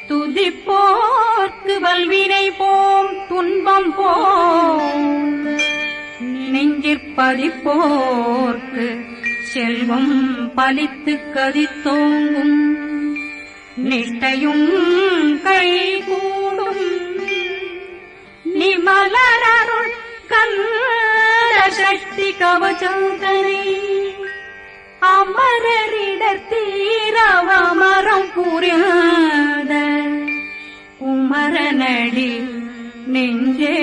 துதிப்போர்க்கு வல்வினை போம் துன்பம் போம் நெஞ்சிற்பதிப்போர்க்கு செல்வம் பலித்து கதித்தோங்கும் நிஷ்டையும் கைகூடும் நிமலரருள் கந்த சக்தி கவசந்தனை அமரரிடத்தீரவமரம் புரியாத குமரனடி நெஞ்சே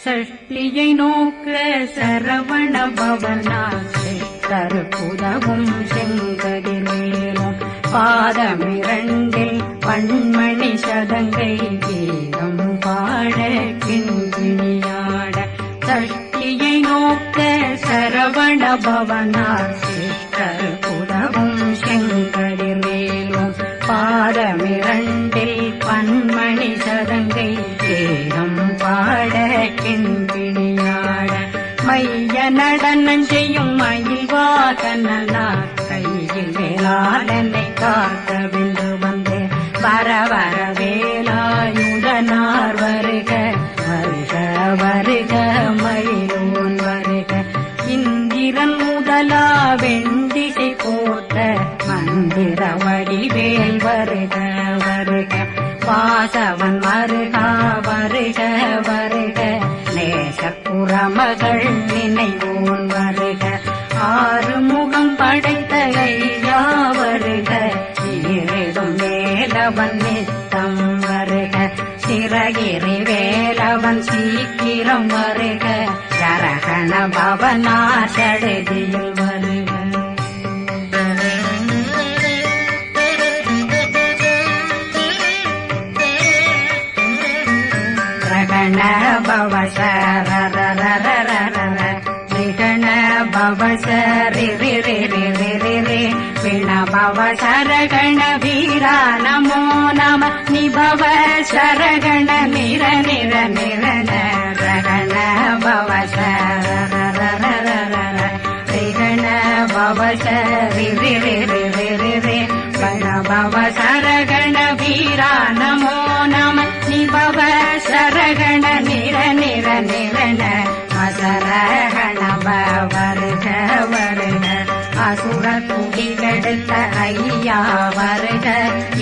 சஷ்டியை நோக்க சரவண பவனாசை கருப்புதவும் செங்கதிர்வேலும் பாதமிரண்டில் பண்மணி சதங்கை கீதம் பாட கிண்கிணியாட சஷ்டியை நோக்க சரவண பவனாசை கருப்புதவும் செங்கதிர்வேலும் பாதமிரண்டில் பண்மணி சதங்கை கீதம் பாட கிண்கிணியாட மைய நடனம் செய்யும் மயில் வாகனார் கையில் வேளாளனை காக்க வென்று வந்து வர வர வேலாயுதனார் வருக வருக வருக மயிலோன் வருக இந்திரன் முதலா வெண்டிசை போட்ட மந்திர வடிவேல் வருக வருக வாசவன் வருக வருக வருக நேசப்புறமகள் நினைவோன் வருக ஆறுமுகம் படைத்த ஐயா வருக ஈரேடும் வேலவன் நித்தம் வருக சிறகிரி வேலவன் சீக்கிரம் வருக சரகண பவனார் சடுதியில் வருக ரகண பவசரி விண பவ சரகண வீரா நமோ நம நிபவ சரகண நிர நிர நிரண ரகண பவசரண பவசரி பண பவ சரகண வீரா நமோ நம நிபவ சரகண நிர நிர நிரண அசரகண வருக வருக அசுர குடிகெடுத்த ஐயா வருக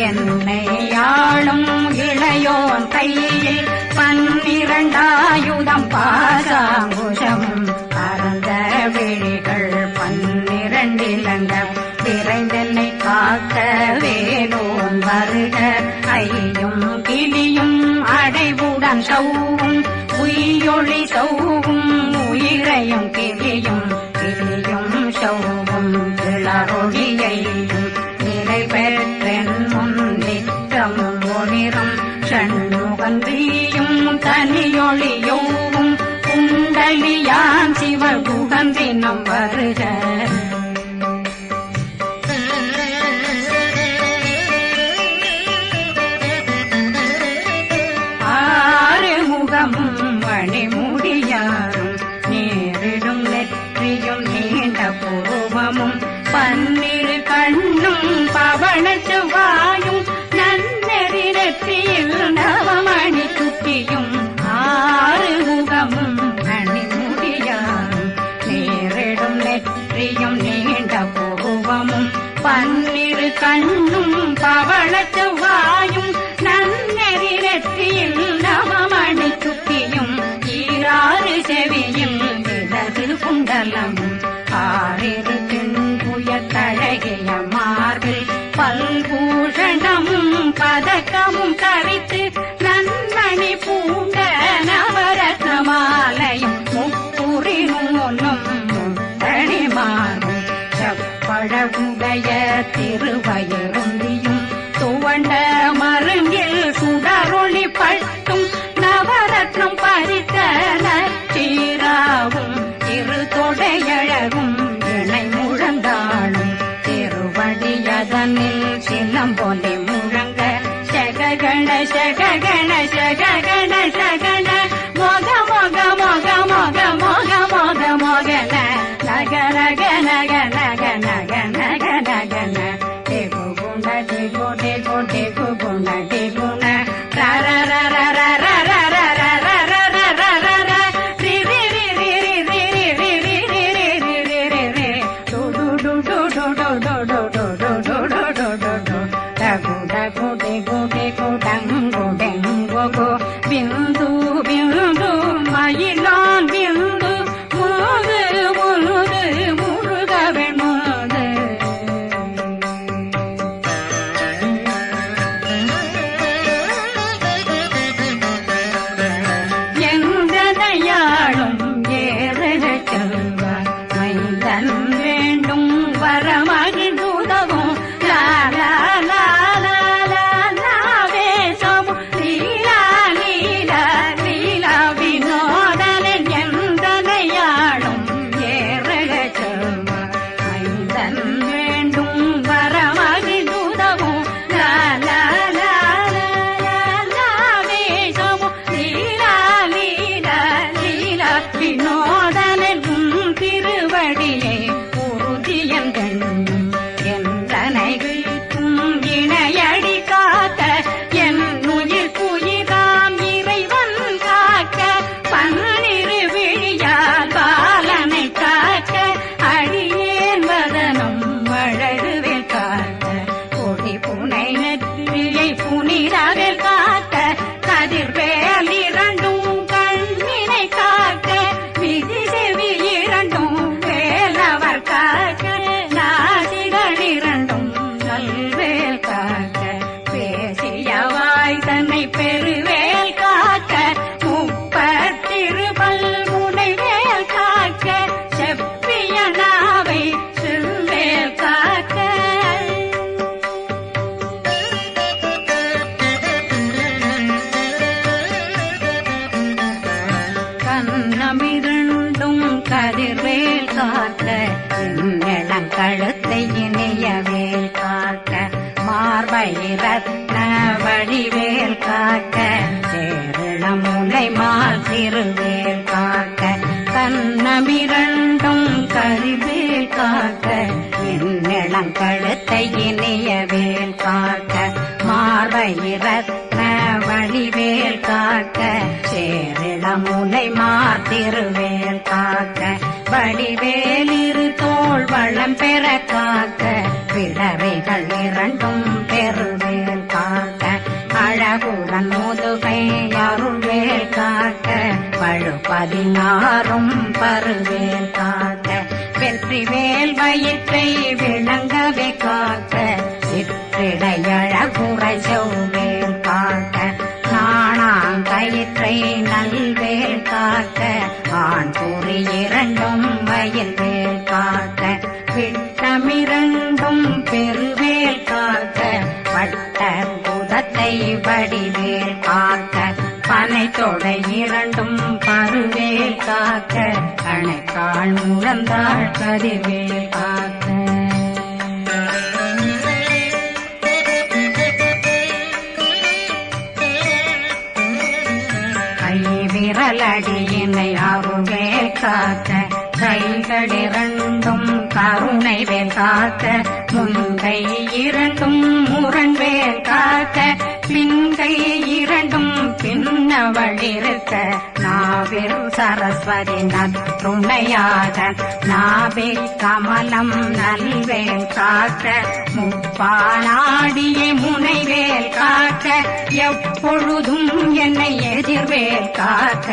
என்னை ஆளும் இளையோன் கையில் 12 பாசாங்குஷம் பரந்த விழிகள் 12 இலங்க விரைந்தென்னை காக்க வேலோன் வருக ஐயும் கிளியும் அடைவுடன் சௌவும் உயிரொளி சௌவும் உயிரையும் கிளியும் கிளியும் சௌவும் கிளரொளியையும் நிலை பெற்றென் முன் நித்தமும் ஒளிரும் ஷண்முகந்தியும் தனியொளியோவும் குண்டலியான் சிவகுகந்தினம் வருக மணிமுடியாரும் நேரிடும் நெற்றியும் நீண்ட பூவமும் 12 கண்ணும் பவள செவ்வாயும் நன்னெறி நெற்றியில் நவமணி குட்டியும் 6 முகமும் மணிமுடியாரும் நேரிடும் நெற்றியும் நீண்ட பூவமும் 12 கண்ணும் பவள செவ்வாயும் நன்னெறி நெற்றியில் நவமணி குட்டியும் 6 செவியும் விலகு குண்டலமும் 6 தின்புயத்தழகிய மார்பில் பல்பூஷணமும் பதக்கமும் தரித்து நன்மணி பூண்ட நவரத்ன மாலையும் முப்புரி நூலும் முத்தணி மாறும் செப்பழகுடைய திருவயருந்தியும் துவண்ட மருங்கில் சுடரொளி பட்டும் நவரத்னம் பறித்த நச்சீராவும் இரு தொடையழகும் இணை முழந்தாளும் திருவடியதனில் சிலம்பொலி முழங்க சககண சககண சககண சகண நக நக நக நக நக ந டெகு குண டெகு டெகு டெகு குண டெகு ந ர ர ர ர ர ர ர ர ர ர ர ர ர ர ரி ரி ரி ரி ரி ரி ரி ரி ரி ரி ரி ரி ரி ரி டு டு டு டு டு டு டு டு டு டு டு டு டு டு டு டகு டகு டெகு டெகு டங்கு டெங்கு கு பிந்து பிந்து மயிலான் பிந்து முழுது முழுது முழுகவே முழுது எங்கனையாளும் ஏறுக செல்வார் மைந்தன் வேண்டும் வரமகிழ்ந்துதவும் லா லா லா லா லா லா வேஷமும் லீலா லீலா லீலா வினோதனன் எந்தனையாளும் ஏறுக செல்வார் மைந்தன் வேண்டும் வரமகிழ்ந்துதவும் லா லா லா லா லா லா வேஷமும் லீலா லீலா லீலா வினோதனன் உன் திருவடியை உறுதியந்தென்னும் என்றனை வீழ்த்தும் இணையடி காக்க என் உயிர் குயிராம் இறைவன் காக்க பன்னிரு விழியால் பாலனை காக்க அடியேன் வதனம் வளருவில் காக்க கொடி புனை நெற்றியை புனிதவில் காக்க கதிர்வேல் இரண்டும் கண்ணினை காக்க விதி செவி இரண்டும் வேலவர் காக்க நாசிகள் இரண்டும் நல்வேல் காக்க பேசியவாய் தன்னை பெருவேல் காக்க முப்பத்திருபல் முனைவேல் காக்க செப்பிய நாவை செல்வேல் காக்க கண்ணமிரண்டும் கதிர்வேல் காக்க இளங்கழுத்தை இணையவேல் காக்க மார்பை ரத்ன வடிவேல் காக்க சேரிளமுலை மால் திருவேல் காக்க கண்ணமிரண்டும் கதிர்வேல் காக்க இளங்கழுத்தை இணையவேல் காக்க மார்பை ரத்ன வடிவேல் காக்க சேரிளமுலை மால் திருவேல் காக்க வடிவேல் இரு தோள் வளம் பெற காக்க பிறவைகள் இரண்டும் பெருவேல் காக்க அழகுடன் முதுகை அருள்வேல் காக்க பழு 16 பருவேல் காக்க வெற்றிவேல் வயிற்றை விளங்கவே காக்க சிற்றிடையழகுறை செவ்வேல் காக்க நாணாங்கயிற்றை நல்வேல் காக்க ஆண் குறி இரண்டும் வயல்வேல் காக்க விட்டமிரண்டும் பெருவேல் காக்க வட்ட புதத்தை வடிவேல் காக்க பனை தொடை இரண்டும் பருவேல் காக்க கணைக்கால் முழந்தாள் கதிர்வேல் காக்க விரலடியினை அருள்வேல் காக்க கைகளிரண்டும் கருணை வேல் காக்க முன்கை இரண்டும் முரண்வேல் காக்க பின்கை இரண்டும் பின்னவளிருக்க நாவில் சரஸ்வதி நற்றுணையாக நாவே கமலம் நல்வேல் காக்க முப்பானாடியை முனைவேல் காக்க எப்பொழுதும் என்னை எதிர்வேல் காக்க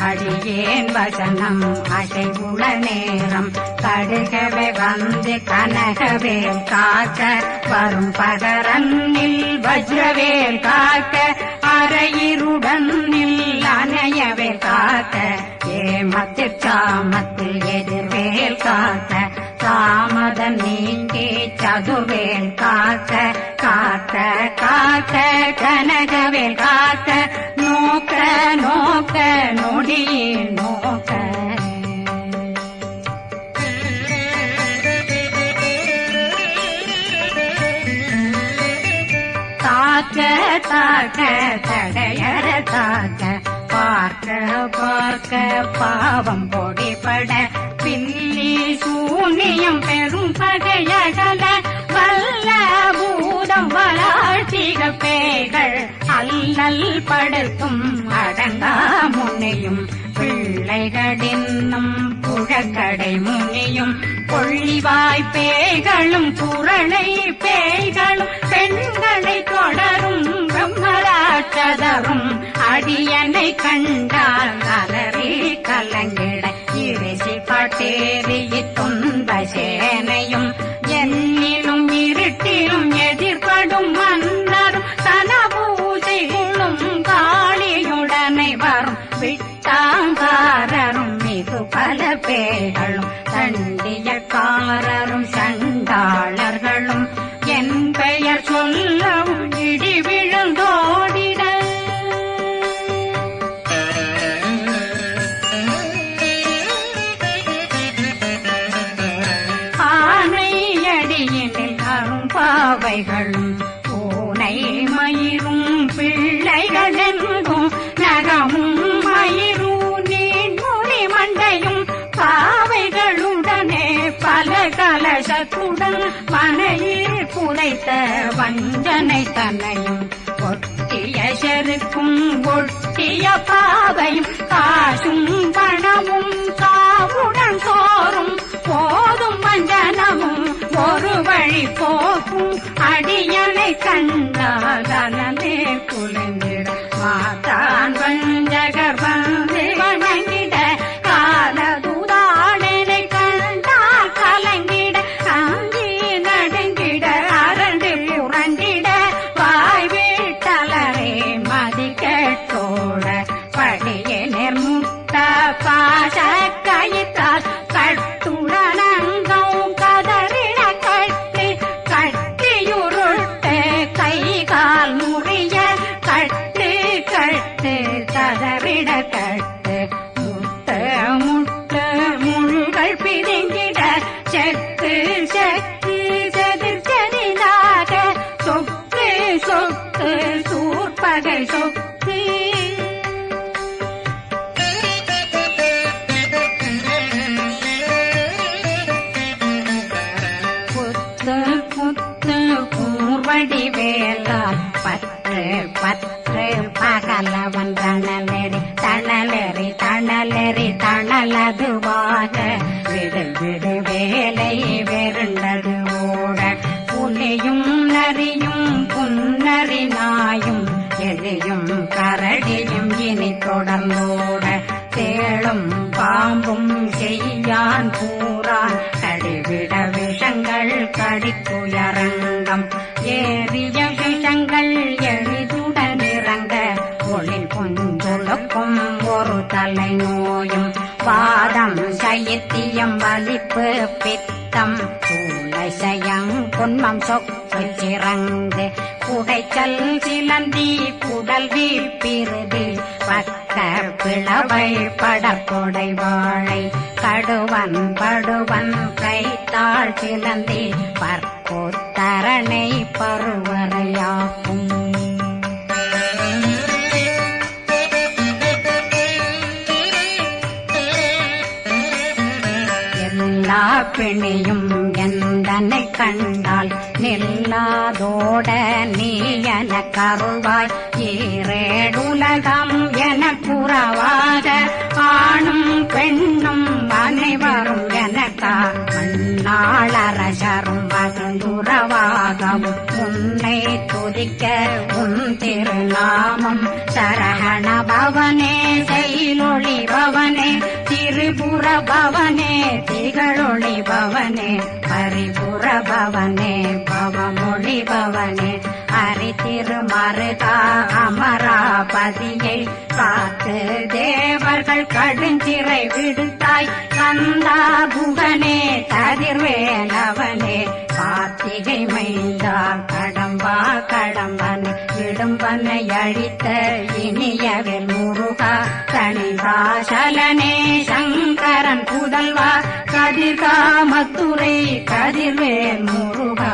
அடியேன் வசனம் அசைவுள நேரம் கடுகவே வந்து கனகவேல் காக்க வரும் பகரன்னில் வஜ்ரவேல் காக்க அரையிருடன் அணையவேல் காக்க ஏமத்தில் சாமத்தில் எதிர்வேல் காக்க தாமதம் நீங்கி சதுர்வேல் காக்க காக்க காக்க கனகவேல் காக்க நோக்க நோக்க நொடியில் நோக்க தாக்க தாக்க தடையற தாக்க பார்க்க பார்க்க பாவம் பொடிபட பில்லி சூனியம் பெரும் பகையகல வல்ல பூதம் வளாழ்த்திக பேய்கள் அல்லல் படுத்தும் அடங்கா முனையும் பிள்ளைகளின்னும் புழக்கடை முனியும் கொள்ளிவாய் பேய்களும் குரளை பேய்களும் பெண்களை தொடரும் பிரம்மராட்சதரும் அடியனை கண்டால் அலறி கலங்கிட இரிசி பட்டேறிய துன்ப சேனையும் என்னிலும் இருட்டிலும் எதிர்படும் மன்னரும் தனபூஜைகளும் காளியுடனை வரும் விட்டாங்காரரும் மிகு பல பேர்களும் தண்டியக்காரரும் சண்டாளர்களும் என் பெயர் சொல்லவும் இடி விழுந்தோடிட ஆனையடியினில் அரும்பாவைகளும் பூனை மயிரும் பிள்ளைகளெங்கும் நகமும் மயிரும் நீர்மொழி மண்டையும் பாவைகளுடனே பல கலசத்துடன் மனையில் புதைத்த வஞ்சனை தன்னையும் ஒட்டிய செருக்கும் ஒட்டிய பாவையும் காசும் பணமும் காவுடன் சோறும் போதும் வஞ்சனமும் ஒரு வழி போக்கும் அடியனை கண்டால் அனலே குலைந்திட மாத்தான் வஞ்சகர் வந்து வணங்கிட காலதுதாடனை கண்டால் கலங்கிட அங்கி நடுங்கிட அரண்டு புரண்டிட வாய் வீட்டலரே மதி கேட்டோட படிய நிர்முட்ட பாச கயிற்றால் கட்டுடனங்கும் கதறிட கட்டு கட்டியுருட்டு கை கால் முறிய கட்டு கட்டு கதறிட கட்டு முட்டு முட்டு முழுகள் பிரிங்கிட செக்கு செக்கு செதிர் செதிலாக சொக்கு சொக்கு சூர்பகை சொக்கு புத்து புத்து பூர்வடி வேலால் பற்று பற்று பகலவன் தணலெறி தணலெறி தணலெறி தணலதுவாக விடு விடு வேலை வெருண்டது ஓட புலியும் நரியும் புன்னரி நாயும் எலியும் கரடியும் இனி தொடர்ந்தோட தேளும் பாம்பும் செய்யான் கூறான் கடிவிட விஷங்கள் கடிக்குயரங்கம் ஏறிய விஷங்கள் எளிதுடன் இறங்க ஒளி பொஞ்சொழுக்கும் ஒரு தலை நோயும் வாதம் சைத்தியம் வலிப்பு பித்தம் சூளைசயம் குன்மம் சொக்கு சிறங்கு குடைச்சல் சிலந்தி குடல் வீழ்பிருதி பக்க பிளவை படற்கொடை வாழை கடுவன் படுவன் கைத்தாள் சிலந்தி பற்கோத்தரணை பருவரையாக்கும் எல்லா பிணியும் எந்தனை கண்டால் நில்லாதோட நீ என கருள்வாய் ஈரேடுலகம் என புறவாக ஆணும் பெண்ணும் அனைவரும் எனக்கா மண்ணாளரசரும் மகந்துறவாகவும் உன்னை துதிக்க உன் திருநாமம் சரகண பவனே செயலொளி பவனே திரிபுர பவனே திகழொளி பவனே பரிபுர பவனே பவமொழி பவனே அரி திருமருகா அமராபதியை காத்து தேவர்கள் கடுஞ்சிறை விடுத்தாய் கந்தா புகனே கதிர்வேலவனே கார்த்திகை மைந்தா கடம்பா கடம்பனை விடும்பனை அழித்த இனியவில் முருகா தனிதாசலனே சங்கரன் புதல்வா கதிர்காமத்துறை கதிர்வேல் முருகா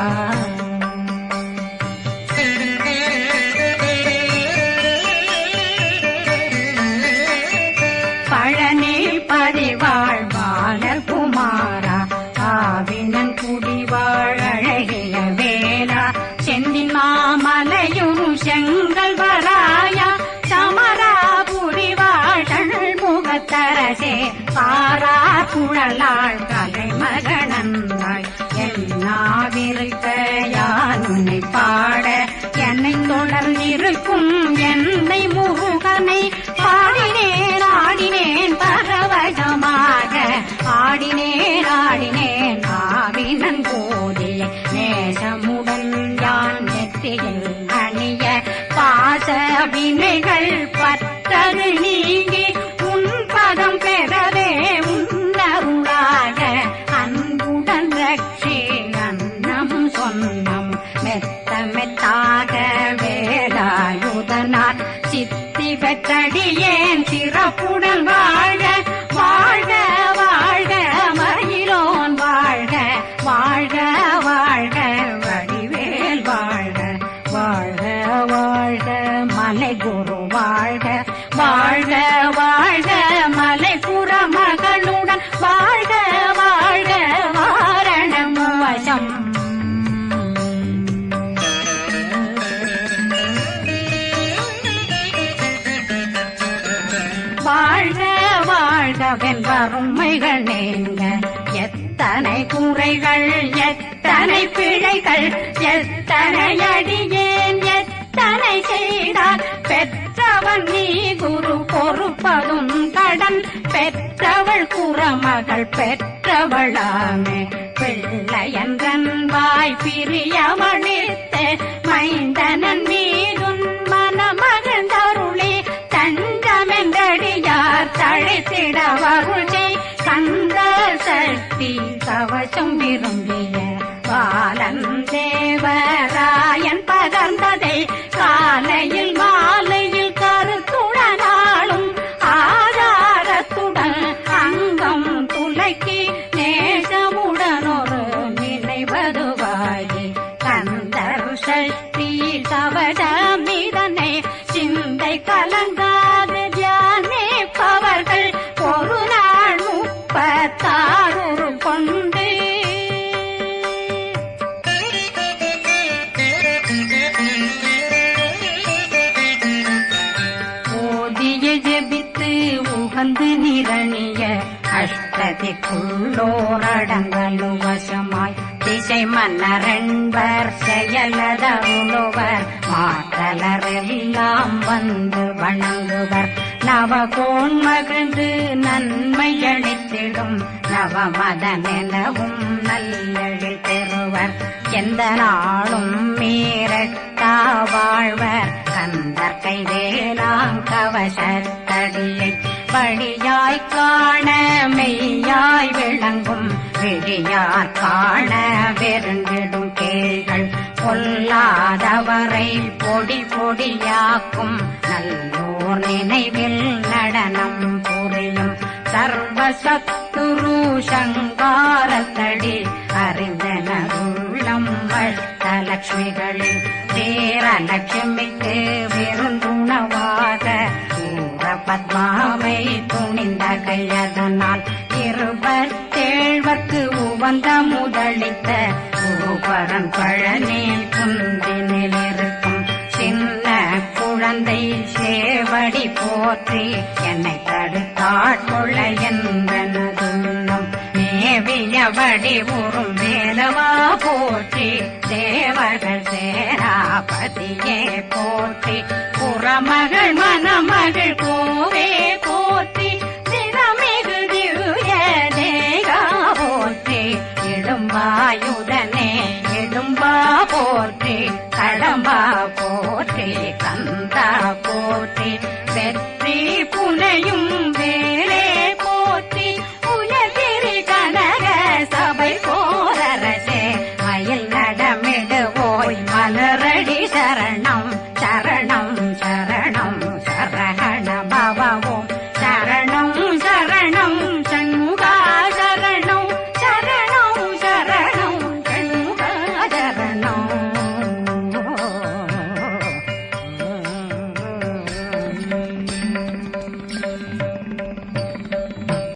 பழனி பதிவாழ் பாலகுமாரா கலாள் கலைமகனந்தாய் என்னாவிருக்க யான் உன்னை பாட என்னை தொடர்ந்திருக்கும் என்னை முருகனை பாடினேன் ஆடினேன் பரவசமாக ஆடினேன் ஆடினேன் ஆவினன் போதிய நேசமுடன் யான் நெற்றியில் அணிய பாச வினைகள் பற்றது நீங்கி உன் பதம் பெறவே உன்னருளாக அன்புடன் ரட்சி அன்னம் சொன்னம் மெத்த மெத்தாக வேலாயுதனார் சித்தி பெற்றடியேன் சிறப்புடன் வாழ்க வாழ்க வாழ்க மயிலோன் வாழ்க வாழ்க வாழ்க வடிவேல் வாழ்க வாழ்க வாழ்க மலை குரு வாழ்க வாழ்க வாழ்க மலை புற மகளுடன் வாழ்க வாழ்க வாரணம் வசம் வாழ்க வாழ்க வெண்பருமைகள் நீங்க எத்தனை குறைகள் எத்தனை பிழைகள் எத்தனை அடியேன் எத்தனை செய்தார் பெற்றவன் நீ குரு பொறுப்பதும் கடன் பெற்றவள் குறமகள் பெற்றவளாமே பிள்ளையன்றன் வாய் பிரியமளித்து மைந்தனன் மீதுன் மனமகிழ்ந்தருளி தஞ்சமென்றடியார் தழைத்திட வருளை கந்த சக்தி கவசம் விரும்பிய பாலன் தேவராயன் பகர்ந்ததை காலையில் மாலையில் கருத்துடனாலும் ஆதாரத்துடன் அங்கம் துலக்கி நேசமுடனொரு நினைவதுவாகி கந்தர் சக்தி கவசமிதனை சிந்தை கலங்காது தியானிப்பவர்கள் ஒரு நாள் 36 கொண்டு ஓதிய ஜெபித்து உகந்து நிரணிய அஷ்டதிக்குள்ளோரடங்கலும் வசமாய் திசை மன்னரென்பர் செயலதருளுவர் மாற்றலரெல்லாம் வந்து வணங்குவர் நவகோன் மகிழ்ந்து நன்மையளித்திடும் நவமதனெனவும் நல்லெழில் பெறுவர் எந்த நாளும் மீறட்டா வாழ்வர் கந்தர் கைவேலாம் கவசத்தடியை படியாய் காண மெய்யாய் விளங்கும் விழியார் காண வெருண்டிடும் கேள்கள் பொல்லாதவரை பொடி பொடியாக்கும் நல்லோர் நினைவில் நடனம் புரியும் சர்வசத்துரு சங்காரத்தடி அறிந்தனருள்ளம் வஷ்டலட்சுமிகளில் தேரலட்சுமிக்கு விருந்துணவாக பத்மாவை துணிந்த கையதனால் 27 உவந்த முதலித்த குருபரன் பழனில் குந்தினில் இருக்கும் சின்ன குழந்தை சேவடி போற்றி என்னை தடுத்தாட்கொள்ள என்பனதுள்ளம் மேவியபடி உறும் வேலவா போற்றி தேவர்கள் சேனாபதியே போற்றி புறமகள் மணமகள் கோவே போற்றி தினமிகு திவ்ய தேகா போற்றி இடும்பாயுதனே இடும்பா போற்றி கடம்பா போற்றி கந்தா போற்றி வெற்றி புனையும்